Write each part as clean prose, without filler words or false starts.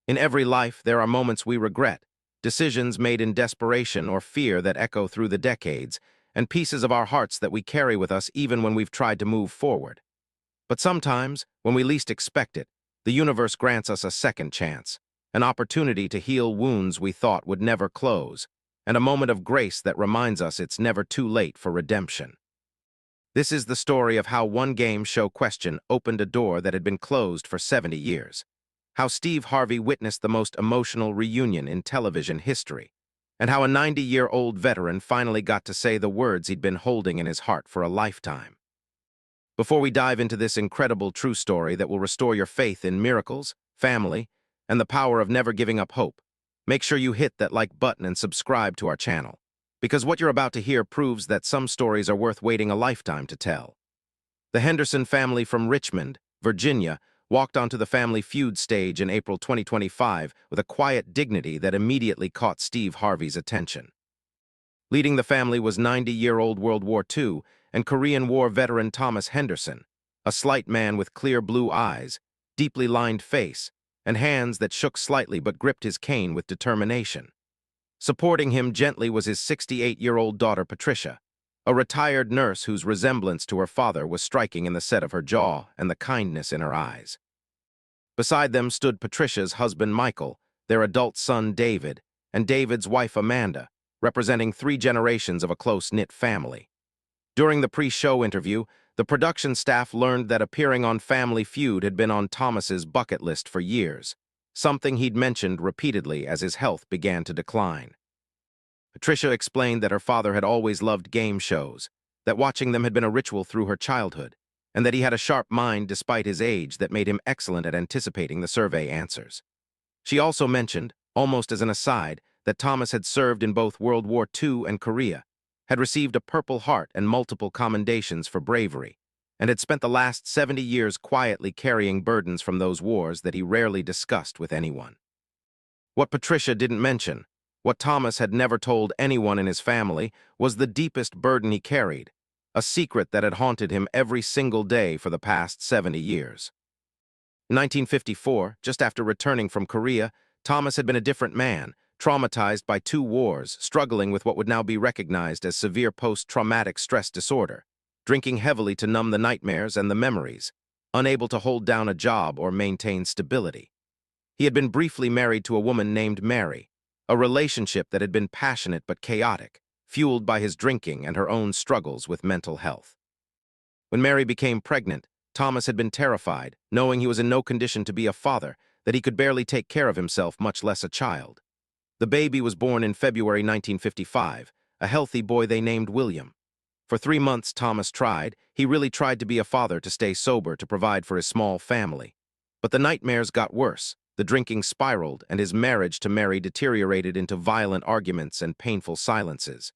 In every life, there are moments we regret, decisions made in desperation or fear that echo through the decades, and pieces of our hearts that we carry with us even when we've tried to move forward. But sometimes, when we least expect it, the universe grants us a second chance, an opportunity to heal wounds we thought would never close, and a moment of grace that reminds us it's never too late for redemption. This is the story of how one game show question opened a door that had been closed for 70 years. How Steve Harvey witnessed the most emotional reunion in television history, and how a 90-year-old veteran finally got to say the words he'd been holding in his heart for a lifetime. Before we dive into this incredible true story that will restore your faith in miracles, family, and the power of never giving up hope, make sure you hit that like button and subscribe to our channel, because what you're about to hear proves that some stories are worth waiting a lifetime to tell. The Henderson family from Richmond, Virginia, walked onto the Family Feud stage in April 2025 with a quiet dignity that immediately caught Steve Harvey's attention. Leading the family was 90-year-old World War II and Korean War veteran Thomas Henderson, a slight man with clear blue eyes, deeply lined face, and hands that shook slightly but gripped his cane with determination. Supporting him gently was his 68-year-old daughter Patricia, a retired nurse whose resemblance to her father was striking in the set of her jaw and the kindness in her eyes. Beside them stood Patricia's husband Michael, their adult son David, and David's wife Amanda, representing 3 generations of a close-knit family. During the pre-show interview, the production staff learned that appearing on Family Feud had been on Thomas's bucket list for years, something he'd mentioned repeatedly as his health began to decline. Patricia explained that her father had always loved game shows, that watching them had been a ritual through her childhood, and that he had a sharp mind despite his age that made him excellent at anticipating the survey answers. She also mentioned, almost as an aside, that Thomas had served in both World War II and Korea, had received a Purple Heart and multiple commendations for bravery, and had spent the last 70 years quietly carrying burdens from those wars that he rarely discussed with anyone. What Patricia didn't mention, what Thomas had never told anyone in his family, was the deepest burden he carried, a secret that had haunted him every single day for the past 70 years. In 1954, just after returning from Korea, Thomas had been a different man, traumatized by 2 wars, struggling with what would now be recognized as severe post-traumatic stress disorder, drinking heavily to numb the nightmares and the memories, unable to hold down a job or maintain stability. He had been briefly married to a woman named Mary, a relationship that had been passionate but chaotic, fueled by his drinking and her own struggles with mental health. When Mary became pregnant, Thomas had been terrified, knowing he was in no condition to be a father, that he could barely take care of himself, much less a child. The baby was born in February 1955, a healthy boy they named William. For 3 months Thomas tried. He really tried to be a father, to stay sober, to provide for his small family. But the nightmares got worse, the drinking spiraled, and his marriage to Mary deteriorated into violent arguments and painful silences.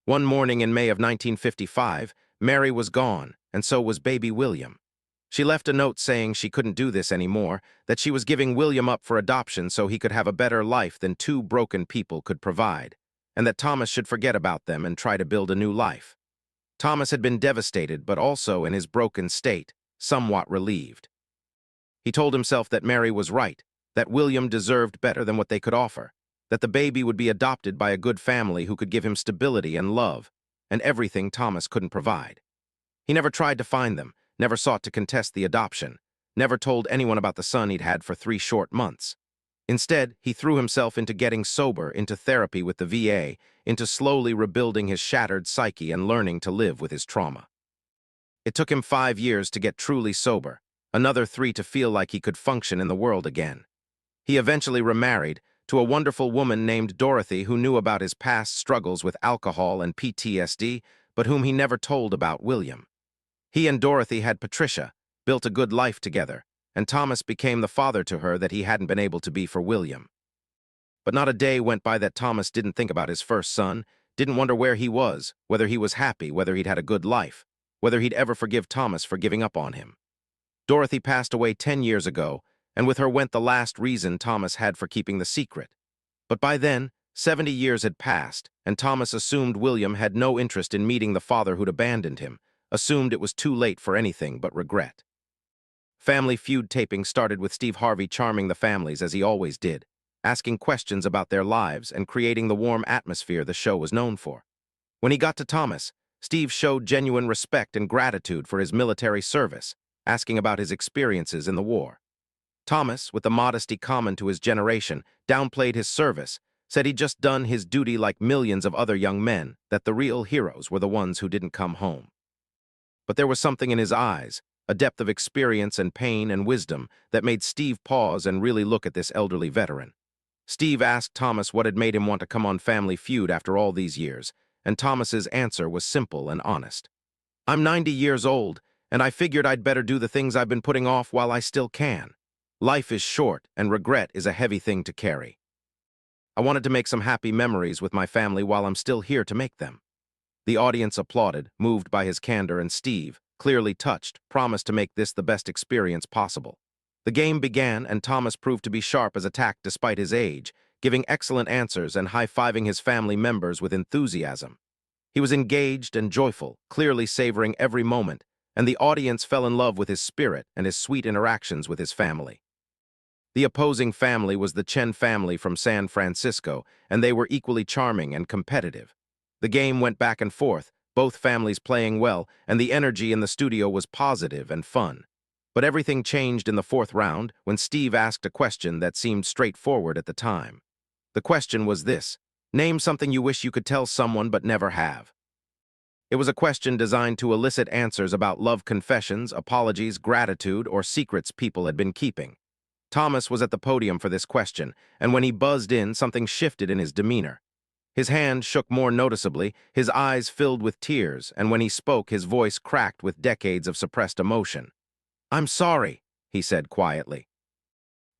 One morning in May of 1955, Mary was gone, and so was baby William. She left a note saying she couldn't do this anymore, that she was giving William up for adoption so he could have a better life than 2 broken people could provide, and that Thomas should forget about them and try to build a new life. Thomas had been devastated, but also, in his broken state, somewhat relieved. He told himself that Mary was right, that William deserved better than what they could offer, that the baby would be adopted by a good family who could give him stability and love, and everything Thomas couldn't provide. He never tried to find them, never sought to contest the adoption, never told anyone about the son he'd had for 3 short months. Instead, he threw himself into getting sober, into therapy with the VA, into slowly rebuilding his shattered psyche and learning to live with his trauma. It took him 5 years to get truly sober, another 3 to feel like he could function in the world again. He eventually remarried to a wonderful woman named Dorothy who knew about his past struggles with alcohol and PTSD, but whom he never told about William. He and Dorothy had Patricia, built a good life together, and Thomas became the father to her that he hadn't been able to be for William. But not a day went by that Thomas didn't think about his first son, didn't wonder where he was, whether he was happy, whether he'd had a good life, whether he'd ever forgive Thomas for giving up on him. Dorothy passed away 10 years ago, and with her went the last reason Thomas had for keeping the secret. But by then, 70 years had passed, and Thomas assumed William had no interest in meeting the father who'd abandoned him, assumed it was too late for anything but regret. Family Feud taping started with Steve Harvey charming the families as he always did, asking questions about their lives and creating the warm atmosphere the show was known for. When he got to Thomas, Steve showed genuine respect and gratitude for his military service, asking about his experiences in the war. Thomas, with the modesty common to his generation, downplayed his service, said he'd just done his duty like millions of other young men, that the real heroes were the ones who didn't come home. But there was something in his eyes, a depth of experience and pain and wisdom that made Steve pause and really look at this elderly veteran. Steve asked Thomas what had made him want to come on Family Feud after all these years, and Thomas's answer was simple and honest. "I'm 90 years old, and I figured I'd better do the things I've been putting off while I still can. Life is short, and regret is a heavy thing to carry. I wanted to make some happy memories with my family while I'm still here to make them." The audience applauded, moved by his candor, and Steve, clearly touched, promised to make this the best experience possible. The game began, and Thomas proved to be sharp as a tack despite his age, giving excellent answers and high-fiving his family members with enthusiasm. He was engaged and joyful, clearly savoring every moment, and the audience fell in love with his spirit and his sweet interactions with his family. The opposing family was the Chen family from San Francisco, and they were equally charming and competitive. The game went back and forth, both families playing well, and the energy in the studio was positive and fun. But everything changed in the fourth round when Steve asked a question that seemed straightforward at the time. The question was this: name something you wish you could tell someone but never have. It was a question designed to elicit answers about love confessions, apologies, gratitude, or secrets people had been keeping. Thomas was at the podium for this question, and when he buzzed in, something shifted in his demeanor. His hand shook more noticeably, his eyes filled with tears, and when he spoke, his voice cracked with decades of suppressed emotion. "I'm sorry," he said quietly.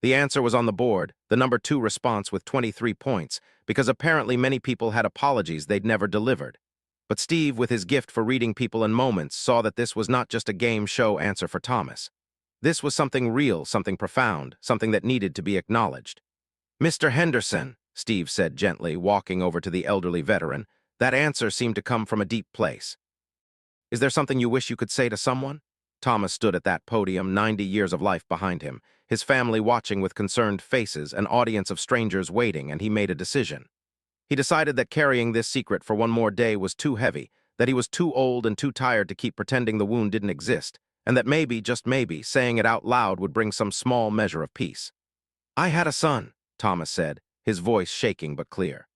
The answer was on the board, the number 2 response with 23 points, because apparently many people had apologies they'd never delivered. But Steve, with his gift for reading people in moments, saw that this was not just a game show answer for Thomas. This was something real, something profound, something that needed to be acknowledged. "Mr. Henderson," Steve said gently, walking over to the elderly veteran, that answer seemed to come from a deep place. "Is there something you wish you could say to someone?" Thomas stood at that podium, 90 years of life behind him, his family watching with concerned faces, an audience of strangers waiting, and he made a decision. He decided that carrying this secret for one more day was too heavy, that he was too old and too tired to keep pretending the wound didn't exist, and that maybe, just maybe, saying it out loud would bring some small measure of peace. "I had a son," Thomas said, his voice shaking but clear.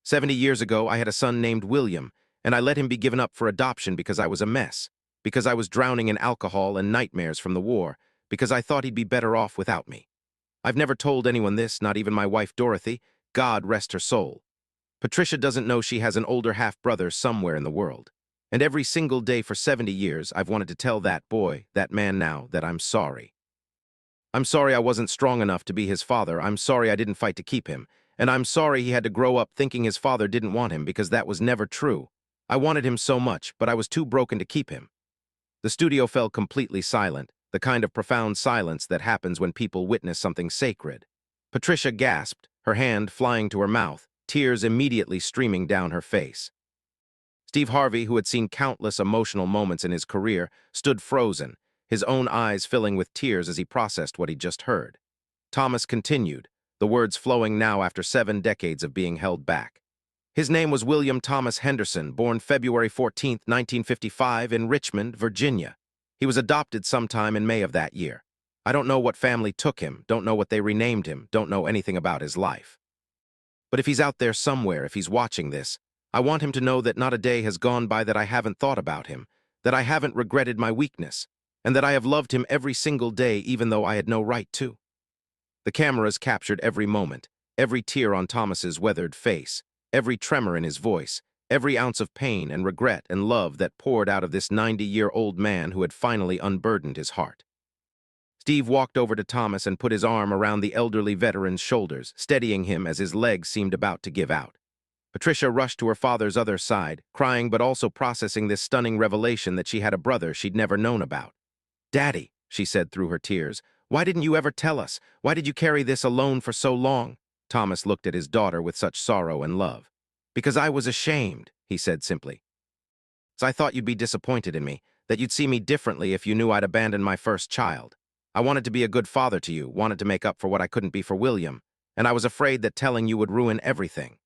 70 years ago, I had a son named William, and I let him be given up for adoption because I was a mess, because I was drowning in alcohol and nightmares from the war, because I thought he'd be better off without me. I've never told anyone this, not even my wife Dorothy, God rest her soul. Patricia doesn't know she has an older half-brother somewhere in the world. And every single day for 70 years, I've wanted to tell that boy, that man now, that I'm sorry. I'm sorry I wasn't strong enough to be his father. I'm sorry I didn't fight to keep him. And I'm sorry he had to grow up thinking his father didn't want him, because that was never true. I wanted him so much, but I was too broken to keep him." The studio fell completely silent, the kind of profound silence that happens when people witness something sacred. Patricia gasped, her hand flying to her mouth, tears immediately streaming down her face. Steve Harvey, who had seen countless emotional moments in his career, stood frozen, his own eyes filling with tears as he processed what he'd just heard. Thomas continued, the words flowing now after 7 decades of being held back. "His name was William Thomas Henderson, born February 14, 1955, in Richmond, Virginia. He was adopted sometime in May of that year. I don't know what family took him, don't know what they renamed him, don't know anything about his life. But if he's out there somewhere, if he's watching this, I want him to know that not a day has gone by that I haven't thought about him, that I haven't regretted my weakness, and that I have loved him every single day even though I had no right to." The cameras captured every moment, every tear on Thomas's weathered face, every tremor in his voice, every ounce of pain and regret and love that poured out of this 90-year-old man who had finally unburdened his heart. Steve walked over to Thomas and put his arm around the elderly veteran's shoulders, steadying him as his legs seemed about to give out. Patricia rushed to her father's other side, crying but also processing this stunning revelation that she had a brother she'd never known about. "Daddy," she said through her tears, "why didn't you ever tell us? Why did you carry this alone for so long?" Thomas looked at his daughter with such sorrow and love. "Because I was ashamed," he said simply. "So I thought you'd be disappointed in me, that you'd see me differently if you knew I'd abandoned my first child. I wanted to be a good father to you, wanted to make up for what I couldn't be for William, and I was afraid that telling you would ruin everything."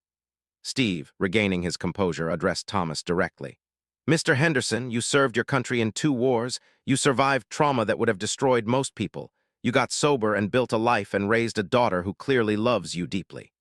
Steve, regaining his composure, addressed Thomas directly. "Mr. Henderson, you served your country in 2 wars. You survived trauma that would have destroyed most people. You got sober and built a life and raised a daughter who clearly loves you deeply.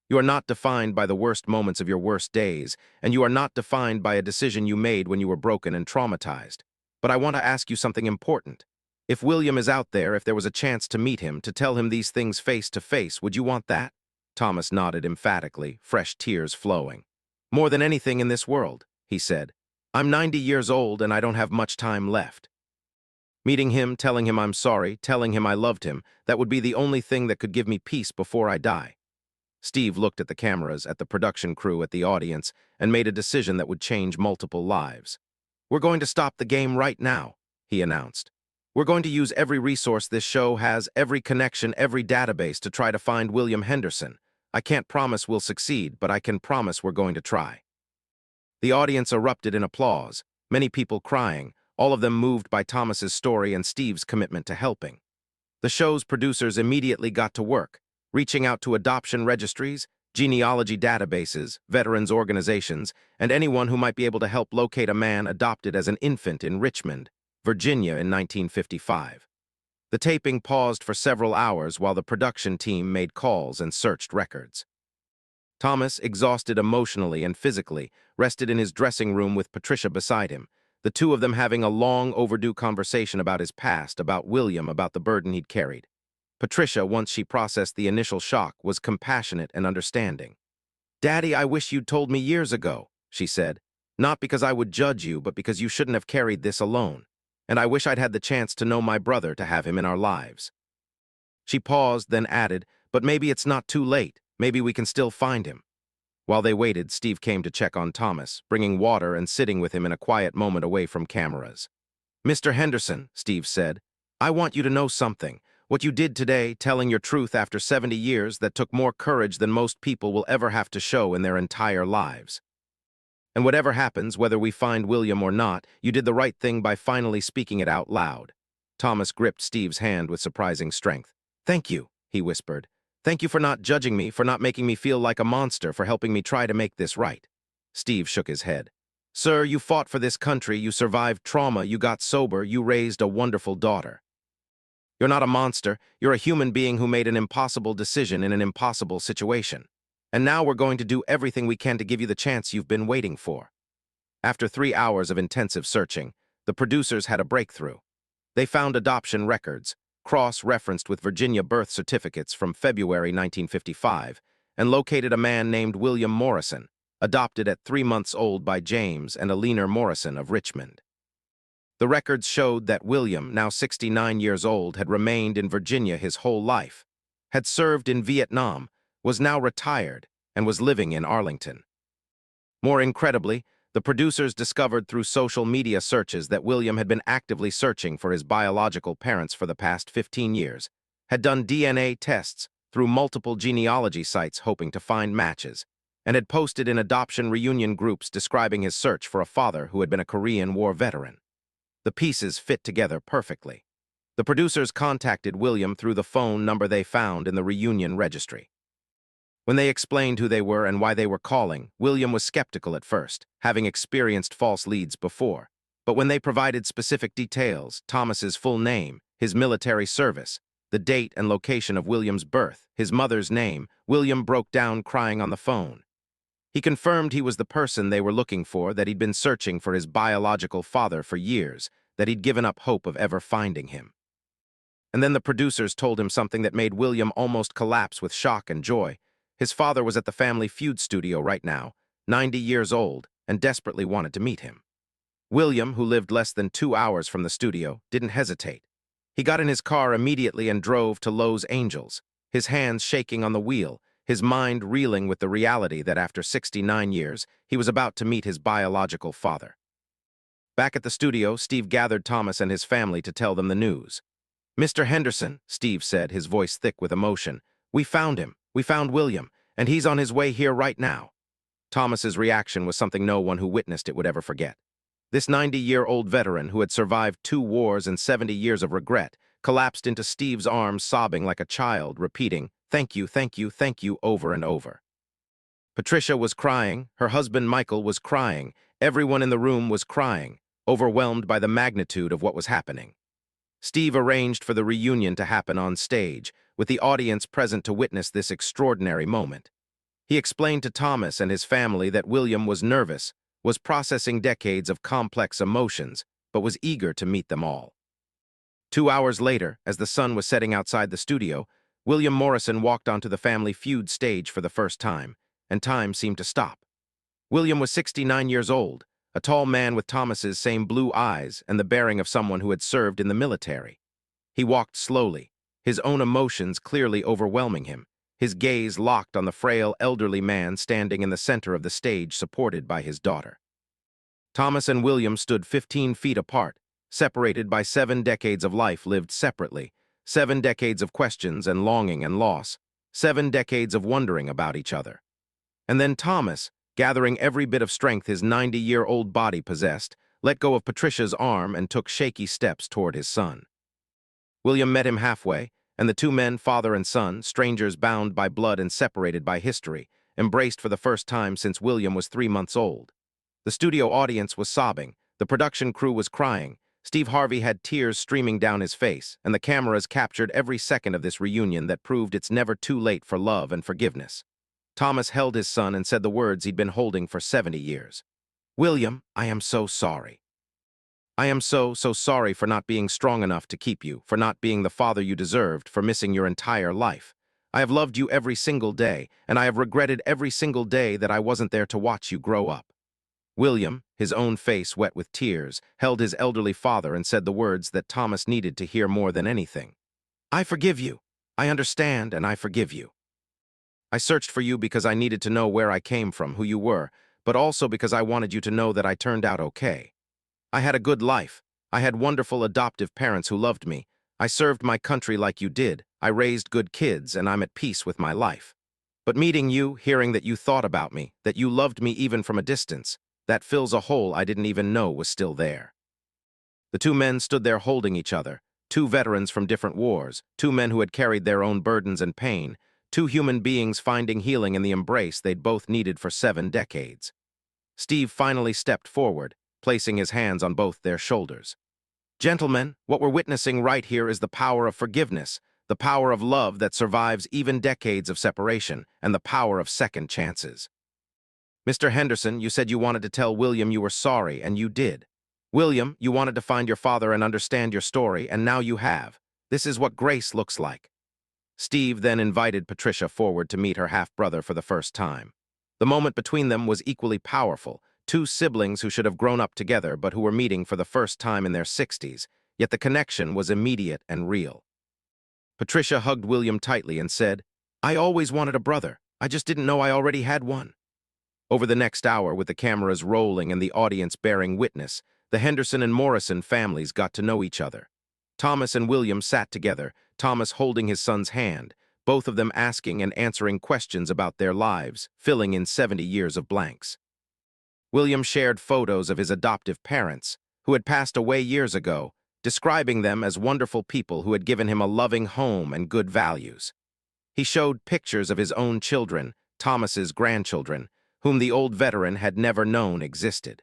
You are not defined by the worst moments of your worst days, and you are not defined by a decision you made when you were broken and traumatized. But I want to ask you something important. If William is out there, if there was a chance to meet him, to tell him these things face to face, would you want that?" Thomas nodded emphatically, fresh tears flowing. "More than anything in this world," he said. "I'm 90 years old and I don't have much time left. Meeting him, telling him I'm sorry, telling him I loved him, that would be the only thing that could give me peace before I die." Steve looked at the cameras, at the production crew, at the audience, and made a decision that would change multiple lives. "We're going to stop the game right now," he announced. "We're going to use every resource this show has, every connection, every database to try to find William Henderson. I can't promise we'll succeed, but I can promise we're going to try." The audience erupted in applause, many people crying, all of them moved by Thomas's story and Steve's commitment to helping. The show's producers immediately got to work, reaching out to adoption registries, genealogy databases, veterans organizations, and anyone who might be able to help locate a man adopted as an infant in Richmond, Virginia in 1955. The taping paused for several hours while the production team made calls and searched records. Thomas, exhausted emotionally and physically, rested in his dressing room with Patricia beside him, the two of them having a long overdue conversation about his past, about William, about the burden he'd carried. Patricia, once she processed the initial shock, was compassionate and understanding. "Daddy, I wish you'd told me years ago," she said. "Not because I would judge you, but because you shouldn't have carried this alone. And I wish I'd had the chance to know my brother, to have him in our lives." She paused, then added, "But maybe it's not too late. Maybe we can still find him." While they waited, Steve came to check on Thomas, bringing water and sitting with him in a quiet moment away from cameras. "Mr. Henderson," Steve said, "I want you to know something. What you did today, telling your truth after 70 years, that took more courage than most people will ever have to show in their entire lives. And whatever happens, whether we find William or not, you did the right thing by finally speaking it out loud." Thomas gripped Steve's hand with surprising strength. "Thank you," he whispered. "Thank you for not judging me, for not making me feel like a monster, for helping me try to make this right." Steve shook his head. "Sir, you fought for this country, you survived trauma, you got sober, you raised a wonderful daughter. You're not a monster, you're a human being who made an impossible decision in an impossible situation. And now we're going to do everything we can to give you the chance you've been waiting for." After 3 hours of intensive searching, the producers had a breakthrough. They found adoption records, cross-referenced with Virginia birth certificates from February 1955, and located a man named William Morrison, adopted at 3 months old by James and Alina Morrison of Richmond. The records showed that William, now 69 years old, had remained in Virginia his whole life, had served in Vietnam, was now retired, and was living in Arlington. More incredibly, the producers discovered through social media searches that William had been actively searching for his biological parents for the past 15 years, had done DNA tests through multiple genealogy sites hoping to find matches, and had posted in adoption reunion groups describing his search for a father who had been a Korean War veteran. The pieces fit together perfectly. The producers contacted William through the phone number they found in the reunion registry. When they explained who they were and why they were calling, William was skeptical at first, having experienced false leads before. But when they provided specific details, Thomas's full name, his military service, the date and location of William's birth, his mother's name, William broke down crying on the phone. He confirmed he was the person they were looking for, that he'd been searching for his biological father for years, that he'd given up hope of ever finding him. And then the producers told him something that made William almost collapse with shock and joy. His father was at the Family Feud studio right now, 90 years old, and desperately wanted to meet him. William, who lived less than 2 hours from the studio, didn't hesitate. He got in his car immediately and drove to Los Angeles, his hands shaking on the wheel, his mind reeling with the reality that after 69 years, he was about to meet his biological father. Back at the studio, Steve gathered Thomas and his family to tell them the news. "Mr. Henderson," Steve said, his voice thick with emotion, "we found him. We found William, and he's on his way here right now." Thomas's reaction was something no one who witnessed it would ever forget. This 90-year-old veteran who had survived 2 wars and 70 years of regret collapsed into Steve's arms sobbing like a child, repeating, "Thank you, thank you, thank you," over and over. Patricia was crying, her husband Michael was crying, everyone in the room was crying, overwhelmed by the magnitude of what was happening. Steve arranged for the reunion to happen on stage, with the audience present to witness this extraordinary moment. He explained to Thomas and his family that William was nervous, was processing decades of complex emotions, but was eager to meet them all. 2 hours later, as the sun was setting outside the studio, William Morrison walked onto the Family Feud stage for the first time, and time seemed to stop. William was 69 years old, a tall man with Thomas's same blue eyes and the bearing of someone who had served in the military. He walked slowly, his own emotions clearly overwhelming him, his gaze locked on the frail, elderly man standing in the center of the stage supported by his daughter. Thomas and William stood 15 feet apart, separated by 7 decades of life lived separately, 7 decades of questions and longing and loss, 7 decades of wondering about each other. And then Thomas, gathering every bit of strength his 90-year-old body possessed, let go of Patricia's arm and took shaky steps toward his son. William met him halfway, and the two men, father and son, strangers bound by blood and separated by history, embraced for the first time since William was 3 months old. The studio audience was sobbing, the production crew was crying, Steve Harvey had tears streaming down his face, and the cameras captured every second of this reunion that proved it's never too late for love and forgiveness. Thomas held his son and said the words he'd been holding for 70 years. "William, I am so sorry. I am so sorry for not being strong enough to keep you, for not being the father you deserved, for missing your entire life. I have loved you every single day, and I have regretted every single day that I wasn't there to watch you grow up." William, his own face wet with tears, held his elderly father and said the words that Thomas needed to hear more than anything. "I forgive you. I understand, and I forgive you. I searched for you because I needed to know where I came from, who you were, but also because I wanted you to know that I turned out okay. I had a good life. I had wonderful adoptive parents who loved me. I served my country like you did. I raised good kids, and I'm at peace with my life. But meeting you, hearing that you thought about me, that you loved me even from a distance, that fills a hole I didn't even know was still there." The two men stood there holding each other, 2 veterans from different wars, 2 men who had carried their own burdens and pain, 2 human beings finding healing in the embrace they'd both needed for 7 decades. Steve finally stepped forward, placing his hands on both their shoulders. "Gentlemen, what we're witnessing right here is the power of forgiveness, the power of love that survives even decades of separation, and the power of second chances. Mr. Henderson, you said you wanted to tell William you were sorry, and you did. William, you wanted to find your father and understand your story, and now you have. This is what grace looks like." Steve then invited Patricia forward to meet her half-brother for the first time. The moment between them was equally powerful, 2 siblings who should have grown up together but who were meeting for the first time in their 60s, yet the connection was immediate and real. Patricia hugged William tightly and said, "I always wanted a brother. I just didn't know I already had one." Over the next hour, with the cameras rolling and the audience bearing witness, the Henderson and Morrison families got to know each other. Thomas and William sat together, Thomas holding his son's hand, both of them asking and answering questions about their lives, filling in 70 years of blanks. William shared photos of his adoptive parents, who had passed away years ago, describing them as wonderful people who had given him a loving home and good values. He showed pictures of his own children, Thomas's grandchildren, whom the old veteran had never known existed.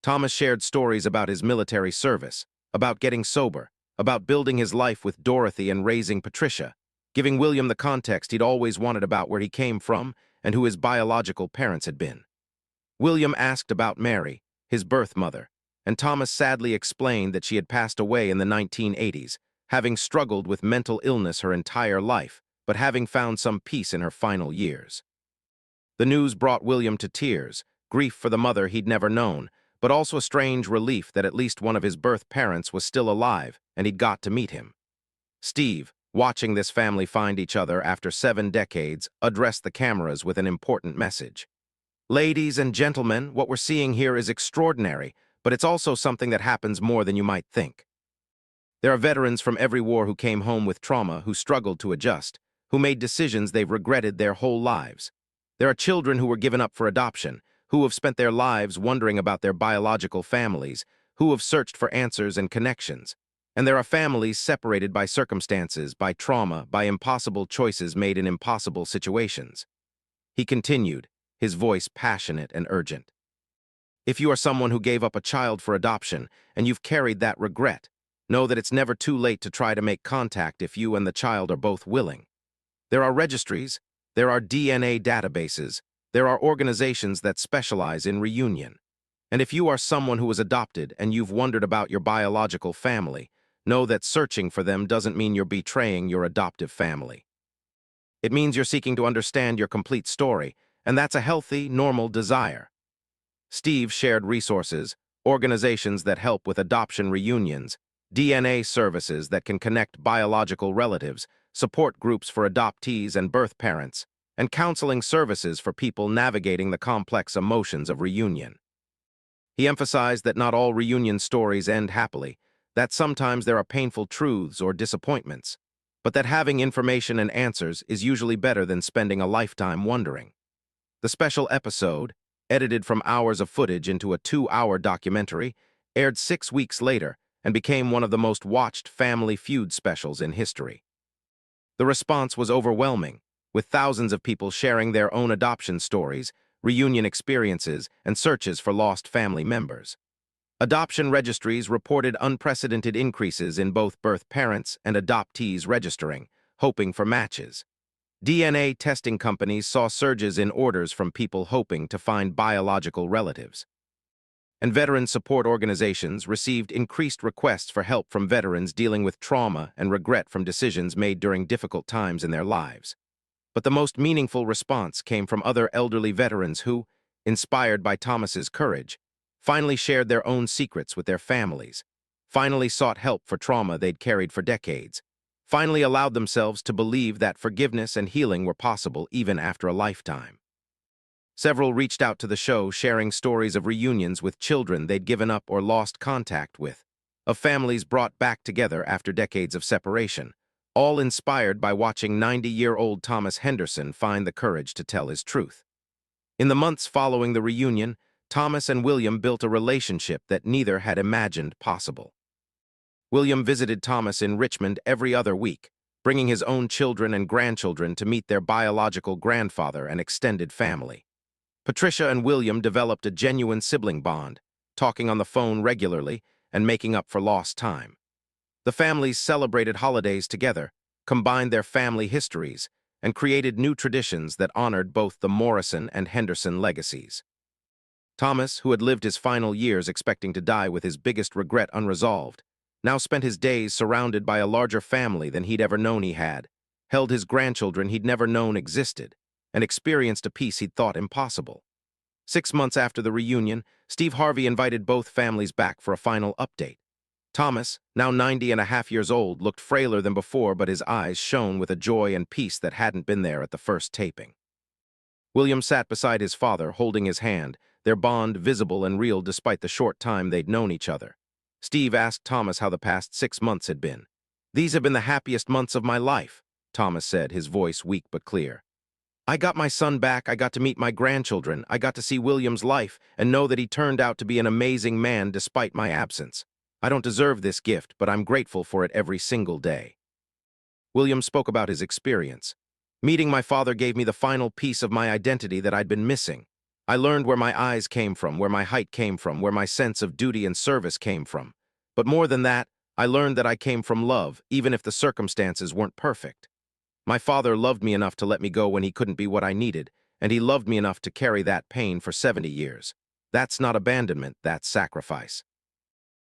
Thomas shared stories about his military service, about getting sober, about building his life with Dorothy and raising Patricia, giving William the context he'd always wanted about where he came from and who his biological parents had been. William asked about Mary, his birth mother, and Thomas sadly explained that she had passed away in the 1980s, having struggled with mental illness her entire life, but having found some peace in her final years. The news brought William to tears, grief for the mother he'd never known, but also a strange relief that at least one of his birth parents was still alive, and he'd got to meet him. Steve, watching this family find each other after 7 decades, addressed the cameras with an important message. "Ladies and gentlemen, what we're seeing here is extraordinary, but it's also something that happens more than you might think. There are veterans from every war who came home with trauma, who struggled to adjust, who made decisions they've regretted their whole lives. There are children who were given up for adoption, who have spent their lives wondering about their biological families, who have searched for answers and connections. And there are families separated by circumstances, by trauma, by impossible choices made in impossible situations. He continued, his voice passionate and urgent. If you are someone who gave up a child for adoption, and you've carried that regret, know that it's never too late to try to make contact if you and the child are both willing. There are registries, there are DNA databases, there are organizations that specialize in reunion. And if you are someone who was adopted and you've wondered about your biological family, know that searching for them doesn't mean you're betraying your adoptive family. It means you're seeking to understand your complete story, and that's a healthy, normal desire. Steve shared resources, organizations that help with adoption reunions, DNA services that can connect biological relatives, support groups for adoptees and birth parents, and counseling services for people navigating the complex emotions of reunion. He emphasized that not all reunion stories end happily, that sometimes there are painful truths or disappointments, but that having information and answers is usually better than spending a lifetime wondering. The special episode, edited from hours of footage into a 2-hour documentary, aired 6 weeks later and became one of the most watched Family Feud specials in history. The response was overwhelming, with thousands of people sharing their own adoption stories, reunion experiences, and searches for lost family members. Adoption registries reported unprecedented increases in both birth parents and adoptees registering, hoping for matches. DNA testing companies saw surges in orders from people hoping to find biological relatives. And veteran support organizations received increased requests for help from veterans dealing with trauma and regret from decisions made during difficult times in their lives. But the most meaningful response came from other elderly veterans who, inspired by Thomas's courage, finally shared their own secrets with their families, finally sought help for trauma they'd carried for decades, finally allowed themselves to believe that forgiveness and healing were possible even after a lifetime. Several reached out to the show sharing stories of reunions with children they'd given up or lost contact with, of families brought back together after decades of separation, all inspired by watching 90-year-old Thomas Henderson find the courage to tell his truth. In the months following the reunion, Thomas and William built a relationship that neither had imagined possible. William visited Thomas in Richmond every other week, bringing his own children and grandchildren to meet their biological grandfather and extended family. Patricia and William developed a genuine sibling bond, talking on the phone regularly and making up for lost time. The families celebrated holidays together, combined their family histories, and created new traditions that honored both the Morrison and Henderson legacies. Thomas, who had lived his final years expecting to die with his biggest regret unresolved, now spent his days surrounded by a larger family than he'd ever known he had, held his grandchildren he'd never known existed, and experienced a peace he'd thought impossible. 6 months after the reunion, Steve Harvey invited both families back for a final update. Thomas, now 90.5 years old, looked frailer than before, but his eyes shone with a joy and peace that hadn't been there at the first taping. William sat beside his father, holding his hand, their bond visible and real despite the short time they'd known each other. Steve asked Thomas how the past 6 months had been. "These have been the happiest months of my life," Thomas said, his voice weak but clear. "I got my son back, I got to meet my grandchildren, I got to see William's life and know that he turned out to be an amazing man despite my absence. I don't deserve this gift, but I'm grateful for it every single day." William spoke about his experience. "Meeting my father gave me the final piece of my identity that I'd been missing. I learned where my eyes came from, where my height came from, where my sense of duty and service came from. But more than that, I learned that I came from love, even if the circumstances weren't perfect. My father loved me enough to let me go when he couldn't be what I needed, and he loved me enough to carry that pain for 70 years. That's not abandonment, that's sacrifice."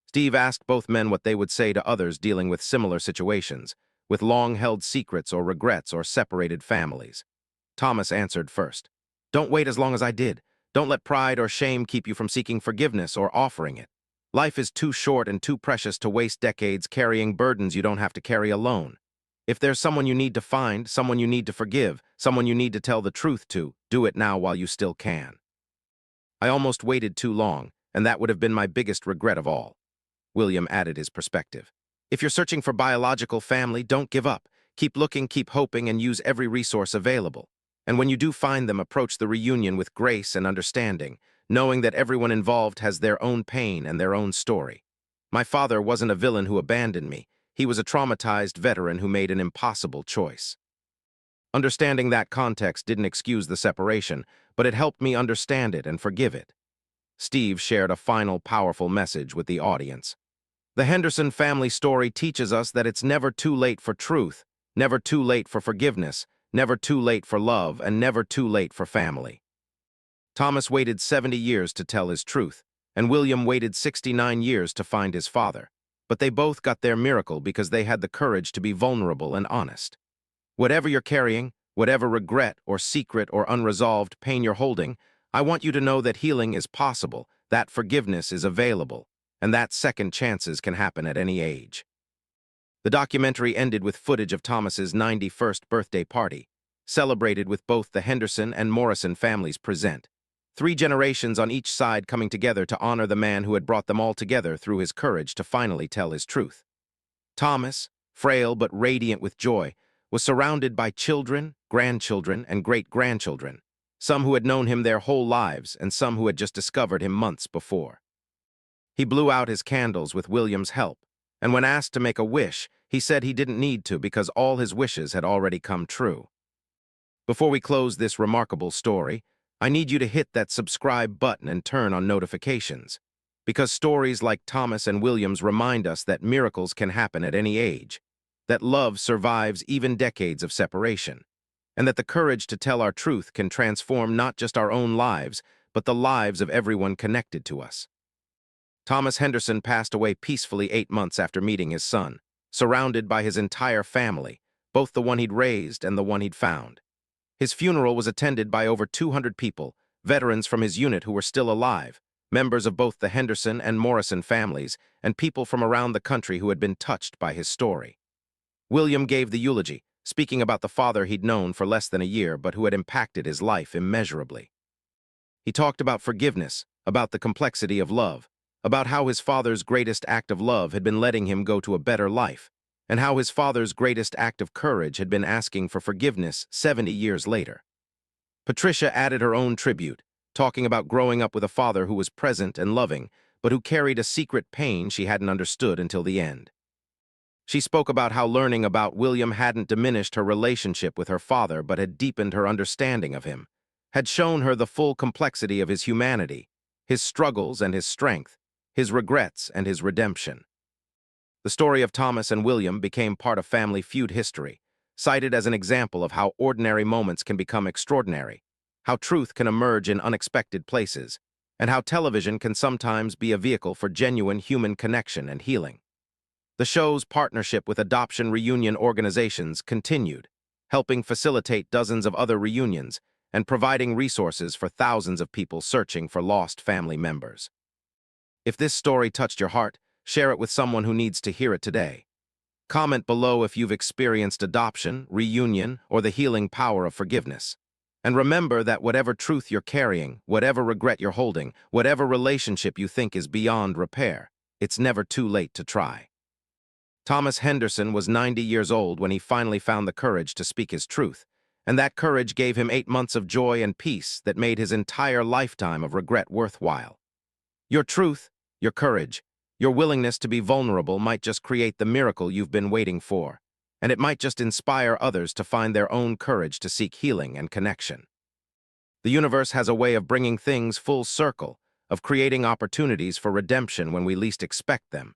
Steve asked both men what they would say to others dealing with similar situations, with long-held secrets or regrets or separated families. Thomas answered first. "Don't wait as long as I did. Don't let pride or shame keep you from seeking forgiveness or offering it. Life is too short and too precious to waste decades carrying burdens you don't have to carry alone. If there's someone you need to find, someone you need to forgive, someone you need to tell the truth to, do it now while you still can." "I almost waited too long, and that would have been my biggest regret of all." William added his perspective. "If you're searching for biological family, don't give up. Keep looking, keep hoping, and use every resource available. And when you do find them, approach the reunion with grace and understanding. knowing that everyone involved has their own pain and their own story. My father wasn't a villain who abandoned me. He was a traumatized veteran who made an impossible choice. Understanding that context didn't excuse the separation, but it helped me understand it and forgive it. Steve shared a final powerful message with the audience. The Henderson family story teaches us that it's never too late for truth, never too late for forgiveness, never too late for love, and never too late for family. Thomas waited 70 years to tell his truth, and William waited 69 years to find his father. But they both got their miracle because they had the courage to be vulnerable and honest. Whatever you're carrying, whatever regret or secret or unresolved pain you're holding, I want you to know that healing is possible, that forgiveness is available, and that second chances can happen at any age. The documentary ended with footage of Thomas's 91st birthday party, celebrated with both the Henderson and Morrison families present. 3 generations on each side coming together to honor the man who had brought them all together through his courage to finally tell his truth. Thomas, frail but radiant with joy, was surrounded by children, grandchildren, and great-grandchildren, some who had known him their whole lives and some who had just discovered him months before. He blew out his candles with William's help, and when asked to make a wish, he said he didn't need to because all his wishes had already come true. Before we close this remarkable story, I need you to hit that subscribe button and turn on notifications, because stories like Thomas and William's remind us that miracles can happen at any age, that love survives even decades of separation, and that the courage to tell our truth can transform not just our own lives, but the lives of everyone connected to us. Thomas Henderson passed away peacefully 8 months after meeting his son, surrounded by his entire family, both the one he'd raised and the one he'd found. His funeral was attended by over 200 people, veterans from his unit who were still alive, members of both the Henderson and Morrison families, and people from around the country who had been touched by his story. William gave the eulogy, speaking about the father he'd known for less than a year but who had impacted his life immeasurably. He talked about forgiveness, about the complexity of love, about how his father's greatest act of love had been letting him go to a better life, and how his father's greatest act of courage had been asking for forgiveness 70 years later. Patricia added her own tribute, talking about growing up with a father who was present and loving, but who carried a secret pain she hadn't understood until the end. She spoke about how learning about William hadn't diminished her relationship with her father but had deepened her understanding of him, had shown her the full complexity of his humanity, his struggles and his strength, his regrets and his redemption. The story of Thomas and William became part of Family Feud history, cited as an example of how ordinary moments can become extraordinary, how truth can emerge in unexpected places, and how television can sometimes be a vehicle for genuine human connection and healing. The show's partnership with adoption reunion organizations continued, helping facilitate dozens of other reunions and providing resources for thousands of people searching for lost family members. If this story touched your heart, share it with someone who needs to hear it today. Comment below if you've experienced adoption, reunion, or the healing power of forgiveness. And remember that whatever truth you're carrying, whatever regret you're holding, whatever relationship you think is beyond repair, it's never too late to try. Thomas Henderson was 90 years old when he finally found the courage to speak his truth, and that courage gave him 8 months of joy and peace that made his entire lifetime of regret worthwhile. Your truth, your courage, your willingness to be vulnerable might just create the miracle you've been waiting for, and it might just inspire others to find their own courage to seek healing and connection. The universe has a way of bringing things full circle, of creating opportunities for redemption when we least expect them,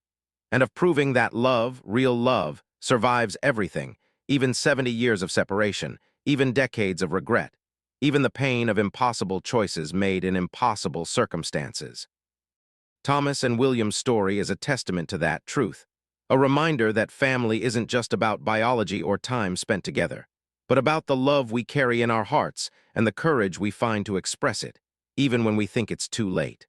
and of proving that love, real love, survives everything, even 70 years of separation, even decades of regret, even the pain of impossible choices made in impossible circumstances. Thomas and William's story is a testament to that truth, a reminder that family isn't just about biology or time spent together, but about the love we carry in our hearts and the courage we find to express it, even when we think it's too late.